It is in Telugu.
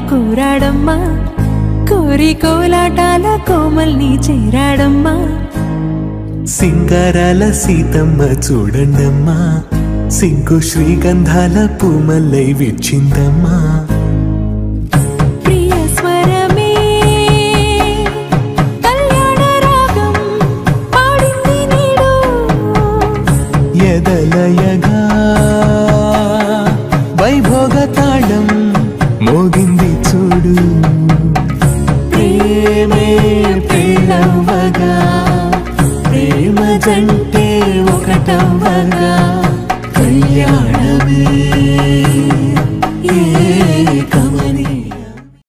కూరాడమ్మా కోరి కోలాటాల కోమల్ని చేరాడమ్మా సింగారాల సీతమ్మ చూడండమ్మా సింకు శ్రీగంధాల పూమల్లై విచ్చిందమ్మా ప్రియ స్వరమే కళ్యాణ రాగం పాడింది నీడు ఎదలయగా వైభోగ తాళం మోగింది చూడు ప్రేమే ప్రేమగా ప్రేమ జంట